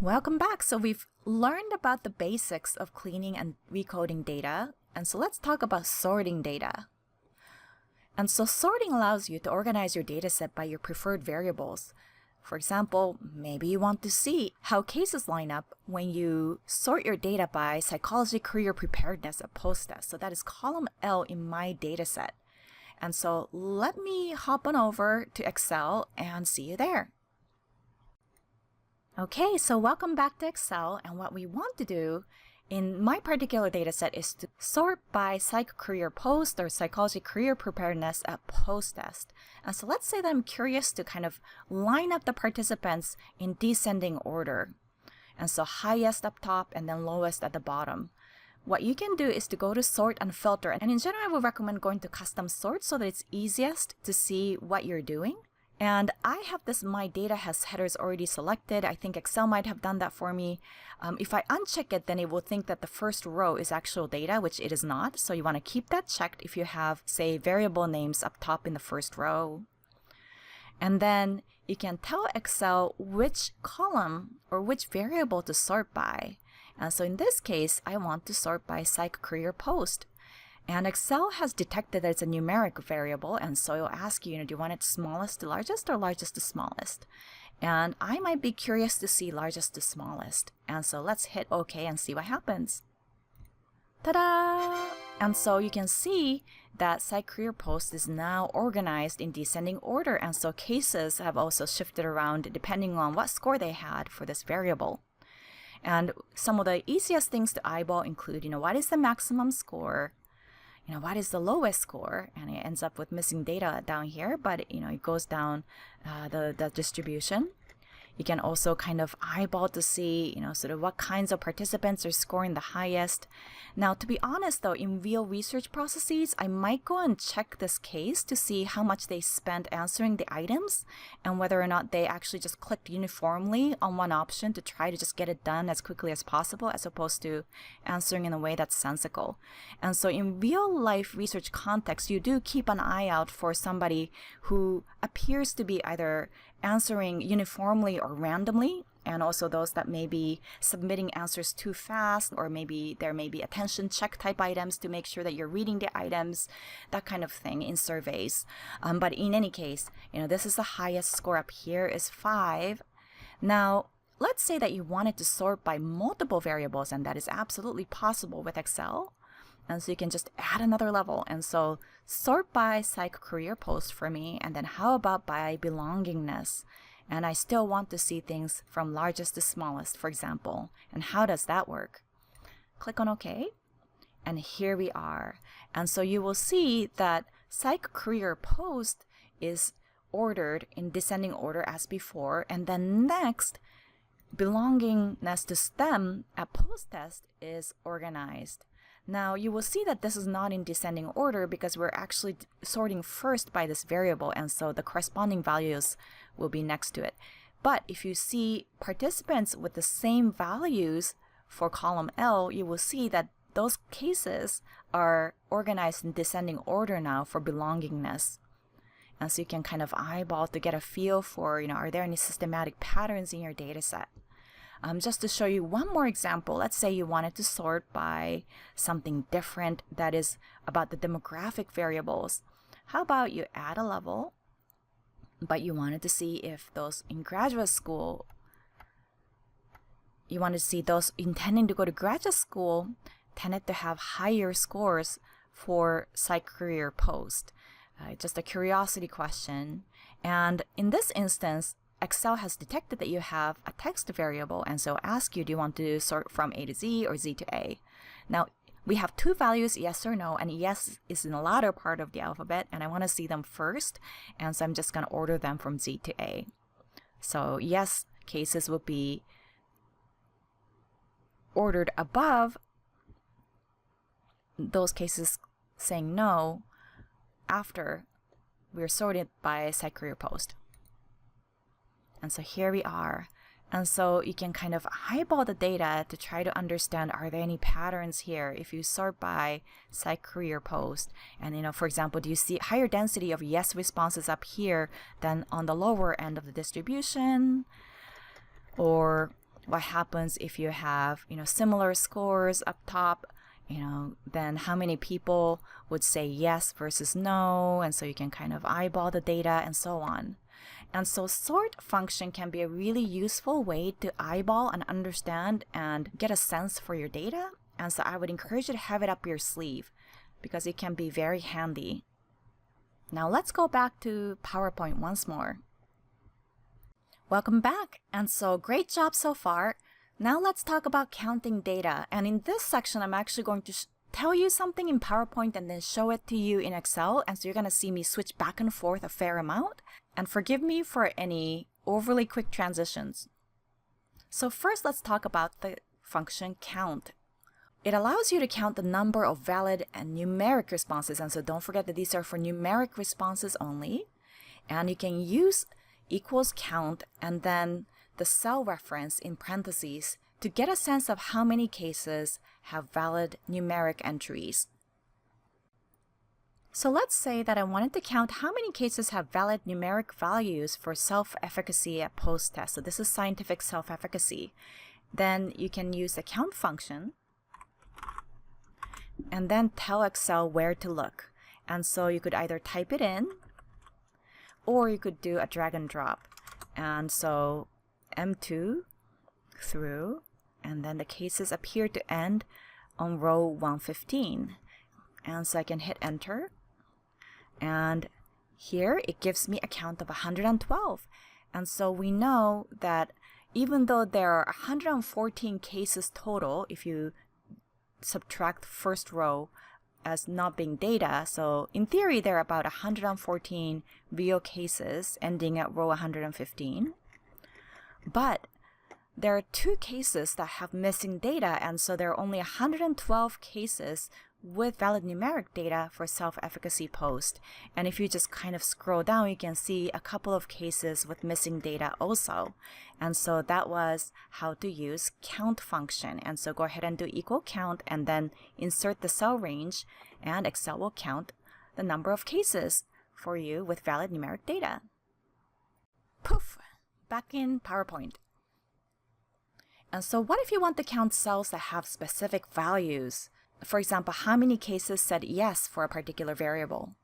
Welcome back. So we've learned about the basics of cleaning and recoding data. And so let's talk about sorting data. And so sorting allows you to organize your dataset by your preferred variables. For example, maybe you want to see how cases line up when you sort your data by psychology, career preparedness, and post-test. So that is column L in my dataset. And so let me hop on over to Excel and see you there. Okay, so welcome back to Excel, and what we want to do in my particular dataset is to sort by psych career post or psychology career preparedness at post test. And so let's say that I'm curious to kind of line up the participants in descending order. And so highest up top and then lowest at the bottom. What you can do is to go to sort and filter, and in general I would recommend going to custom sort so that it's easiest to see what you're doing. And I have this my data has headers already selected. I think Excel might have done that for me. If I uncheck it, then it will think that the first row is actual data, which it is not. So you want to keep that checked if you have, say, variable names up top in the first row. And then you can tell Excel which column or which variable to sort by. And so in this case, I want to sort by psych career post. And Excel has detected that it's a numeric variable, and so it'll ask you, do you want it smallest to largest or largest to smallest? And I might be curious to see largest to smallest. And so let's hit OK and see what happens. Ta-da! And so you can see that Psych Career Post is now organized in descending order, and so cases have also shifted around depending on what score they had for this variable. And some of the easiest things to eyeball include, what is the maximum score? What is the lowest score? And it ends up with missing data down here, but it goes down the distribution. You can also kind of eyeball to see, sort of what kinds of participants are scoring the highest. Now, to be honest though, in real research processes, I might go and check this case to see how much they spent answering the items and whether or not they actually just clicked uniformly on one option to try to just get it done as quickly as possible, as opposed to answering in a way that's sensical. And so in real life research context, you do keep an eye out for somebody who appears to be either answering uniformly or randomly, and also those that may be submitting answers too fast, or maybe there may be attention check type items to make sure that you're reading the items, that kind of thing in surveys. But in any case, this is the highest score up here is 5. Now, let's say that you wanted to sort by multiple variables, and that is absolutely possible with Excel. And so you can just add another level. And so sort by psych career post for me. And then how about by belongingness? And I still want to see things from largest to smallest, for example. And how does that work? Click on OK. And here we are. And so you will see that psych career post is ordered in descending order as before. And then next, belongingness to STEM at post test is organized. Now, you will see that this is not in descending order because we're actually sorting first by this variable, and so the corresponding values will be next to it. But if you see participants with the same values for column L, you will see that those cases are organized in descending order now for belongingness. And so you can kind of eyeball to get a feel for, are there any systematic patterns in your data set? Just to show you one more example, let's say you wanted to sort by something different that is about the demographic variables. How about you add a level, but you wanted to see if those in graduate school, you wanted to see those intending to go to graduate school tended to have higher scores for psych career post. Just a curiosity question. And in this instance, Excel has detected that you have a text variable, and so ask you, do you want to sort from A to Z or Z to A? Now, we have two values, yes or no, and yes is in the latter part of the alphabet, and I want to see them first, and so I'm just going to order them from Z to A. So yes cases will be ordered above those cases saying no after we're sorted by psych career post. And so here we are. And so you can kind of eyeball the data to try to understand, are there any patterns here? If you sort by psych career post, and for example, do you see higher density of yes responses up here than on the lower end of the distribution? Or what happens if you have, similar scores up top, then how many people would say yes versus no, and so you can kind of eyeball the data and so on. And so sort function can be a really useful way to eyeball and understand and get a sense for your data. And so I would encourage you to have it up your sleeve because it can be very handy. Now let's go back to PowerPoint once more. Welcome back. And so great job so far. Now let's talk about counting data. And in this section, I'm actually going to tell you something in PowerPoint and then show it to you in Excel. And so you're going to see me switch back and forth a fair amount. And forgive me for any overly quick transitions. So first, let's talk about the function count. It allows you to count the number of valid and numeric responses. And so don't forget that these are for numeric responses only. And you can use equals count and then the cell reference in parentheses to get a sense of how many cases have valid numeric entries. So let's say that I wanted to count how many cases have valid numeric values for self-efficacy at post-test. So this is scientific self-efficacy. Then you can use the count function and then tell Excel where to look. And so you could either type it in or you could do a drag and drop. And so M2 through, and then the cases appear to end on row 115. And so I can hit enter. And here it gives me a count of 112. And so we know that even though there are 114 cases total, if you subtract the first row as not being data, so in theory there are about 114 VO cases ending at row 115. But there are 2 cases that have missing data, and so there are only 112 cases with valid numeric data for self-efficacy post. And if you just kind of scroll down, you can see a couple of cases with missing data also. And so that was how to use count function. And so go ahead and do equal count and then insert the cell range, and Excel will count the number of cases for you with valid numeric data. Poof! Back in PowerPoint. And so what if you want to count cells that have specific values? For example, how many cases said yes for a particular variable?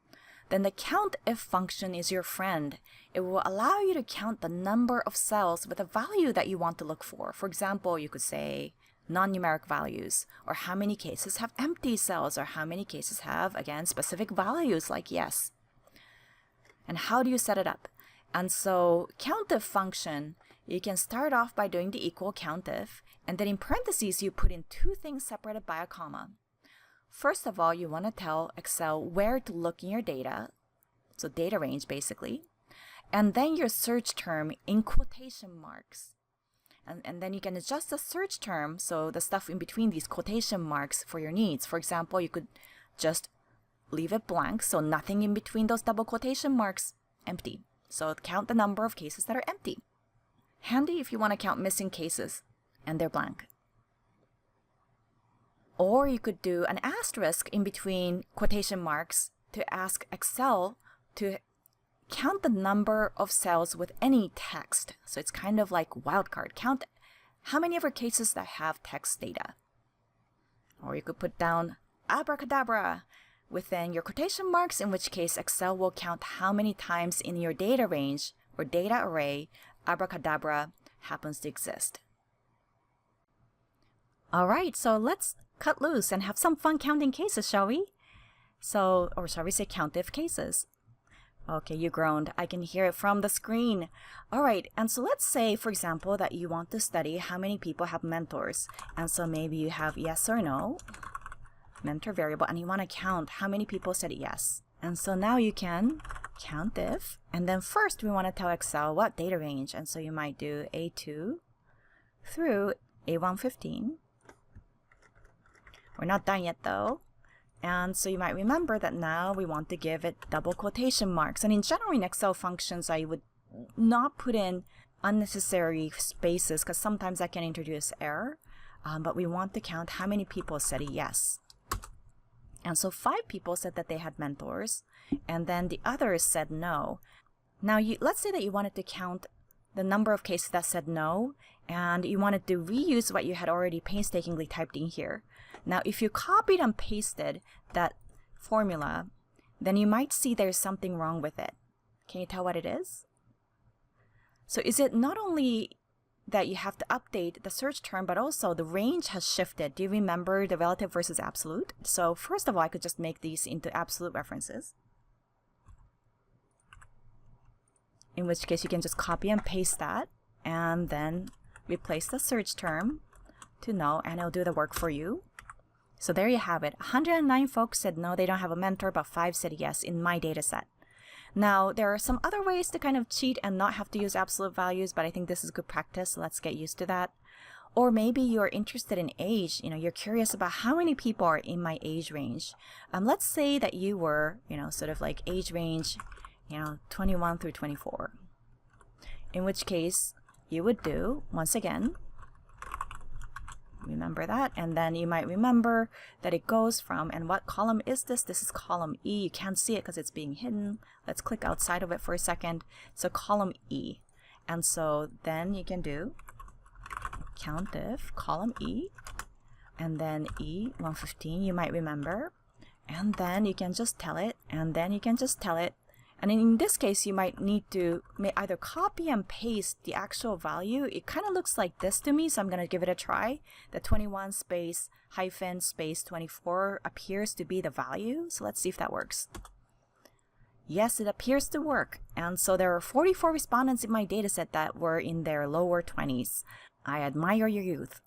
Then the COUNTIF function is your friend. It will allow you to count the number of cells with a value that you want to look for. For example, you could say non-numeric values, or how many cases have empty cells, or how many cases have, again, specific values like yes. And how do you set it up? And so COUNTIF function, you can start off by doing the equal COUNTIF, and then in parentheses, you put in 2 things separated by a comma. First of all, you want to tell Excel where to look in your data, so data range basically, and then your search term in quotation marks. And then you can adjust the search term, so the stuff in between these quotation marks for your needs. For example, you could just leave it blank, so nothing in between those double quotation marks, empty. So count the number of cases that are empty. Handy if you want to count missing cases, and they're blank. Or you could do an asterisk in between quotation marks to ask Excel to count the number of cells with any text. So it's kind of like wildcard. Count how many of our cases that have text data. Or you could put down abracadabra within your quotation marks, in which case Excel will count how many times in your data range or data array abracadabra happens to exist. All right, so let's cut loose and have some fun counting cases, shall we? So, or shall we say COUNTIF cases? Okay, you groaned. I can hear it from the screen. All right, and so let's say, for example, that you want to study how many people have mentors. And so maybe you have yes or no, mentor variable, and you want to count how many people said yes. And so now you can COUNTIF, and then first we want to tell Excel what data range. And so you might do A2 through A115. We're not done yet though. And so you might remember that now we want to give it double quotation marks. And in general in Excel functions, I would not put in unnecessary spaces because sometimes that can introduce error. But we want to count how many people said yes. And so 5 people said that they had mentors, and then the others said no. Now let's say that you wanted to count the number of cases that said no, and you wanted to reuse what you had already painstakingly typed in here. Now, if you copied and pasted that formula, then you might see there's something wrong with it. Can you tell what it is? So is it not only that you have to update the search term, but also the range has shifted? Do you remember the relative versus absolute? So first of all, I could just make these into absolute references, in which case you can just copy and paste that and then replace the search term to no, and it'll do the work for you. So there you have it. 109 folks said no, they don't have a mentor, but 5 said yes in my data set. Now, there are some other ways to kind of cheat and not have to use absolute values, but I think this is good practice. So let's get used to that. Or maybe you're interested in age. You're curious about how many people are in my age range. Let's say that you were, sort of like age range, 21 through 24. In which case, you would do, once again, remember that, and then you might remember that it goes from, and what column is this? This is column E. You can't see it because it's being hidden. Let's click outside of it for a second. So column E. And so then you can do COUNTIF column E, and then E115 you might remember, and then you can just tell it, and then you can just tell it. And in this case, you might need to either copy and paste the actual value. It kind of looks like this to me, so I'm going to give it a try. The 21 space hyphen space 24 appears to be the value. So let's see if that works. Yes, it appears to work. And so there are 44 respondents in my dataset that were in their lower 20s. I admire your youth.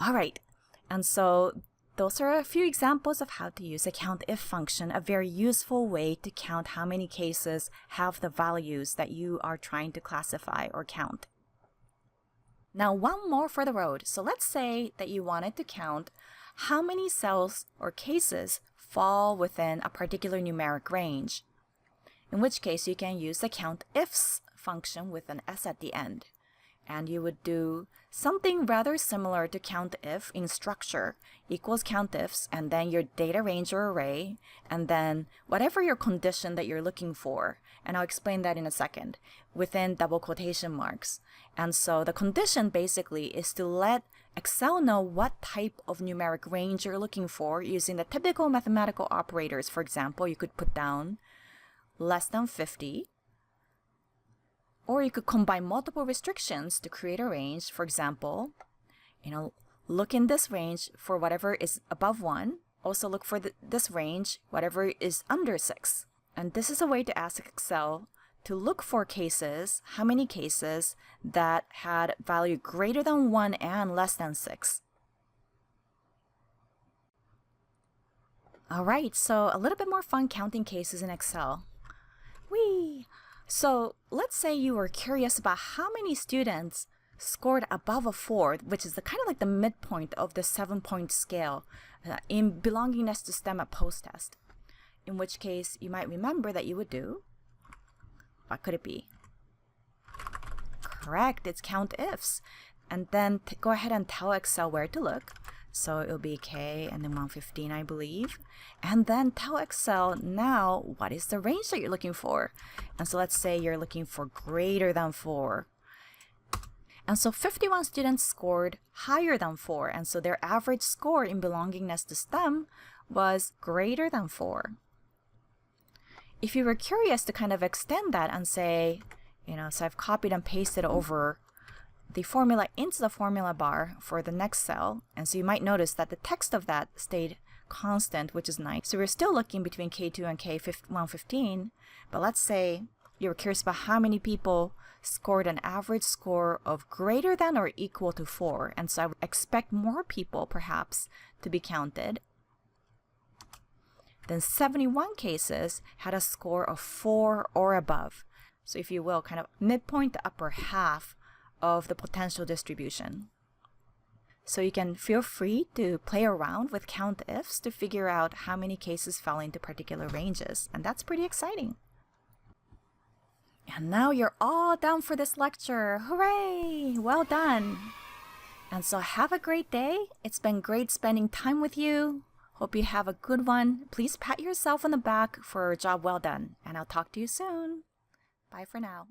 All right. And so those are a few examples of how to use a COUNTIF function, a very useful way to count how many cases have the values that you are trying to classify or count. Now, one more for the road. So let's say that you wanted to count how many cells or cases fall within a particular numeric range, in which case you can use the COUNTIFs function with an s at the end. And you would do something rather similar to COUNTIF in structure, equals COUNTIFs, and then your data range or array, and then whatever your condition that you're looking for, and I'll explain that in a second, within double quotation marks. And so the condition basically is to let Excel know what type of numeric range you're looking for using the typical mathematical operators. For example, you could put down less than 50, or you could combine multiple restrictions to create a range. For example, look in this range for whatever is above 1. Also look for this range, whatever is under 6. And this is a way to ask Excel to look for cases, how many cases that had value greater than 1 and less than 6. All right, so a little bit more fun counting cases in Excel. Whee! So let's say you were curious about how many students scored above a 4, which is kind of like the midpoint of the 7-point scale in belongingness to STEM at post-test. In which case, you might remember that you would do, what could it be? Correct, it's COUNTIFs. And then go ahead and tell Excel where to look. So it'll be K and then 115, I believe. And then tell Excel now what is the range that you're looking for. And so let's say you're looking for greater than 4. And so 51 students scored higher than 4. And so their average score in belongingness to STEM was greater than 4. If you were curious to kind of extend that and say, so I've copied and pasted over the formula into the formula bar for the next cell. And so you might notice that the text of that stayed constant, which is nice. So we're still looking between K2 and K115, but let's say you were curious about how many people scored an average score of greater than or equal to 4. And so I would expect more people perhaps to be counted. Then 71 cases had a score of 4 or above. So if you will, kind of midpoint the upper half of the potential distribution. So you can feel free to play around with COUNTIFs to figure out how many cases fell into particular ranges, and that's pretty exciting. And now you're all done for this lecture. Hooray! Well done! And so have a great day. It's been great spending time with you. Hope you have a good one. Please pat yourself on the back for a job well done, and I'll talk to you soon. Bye for now.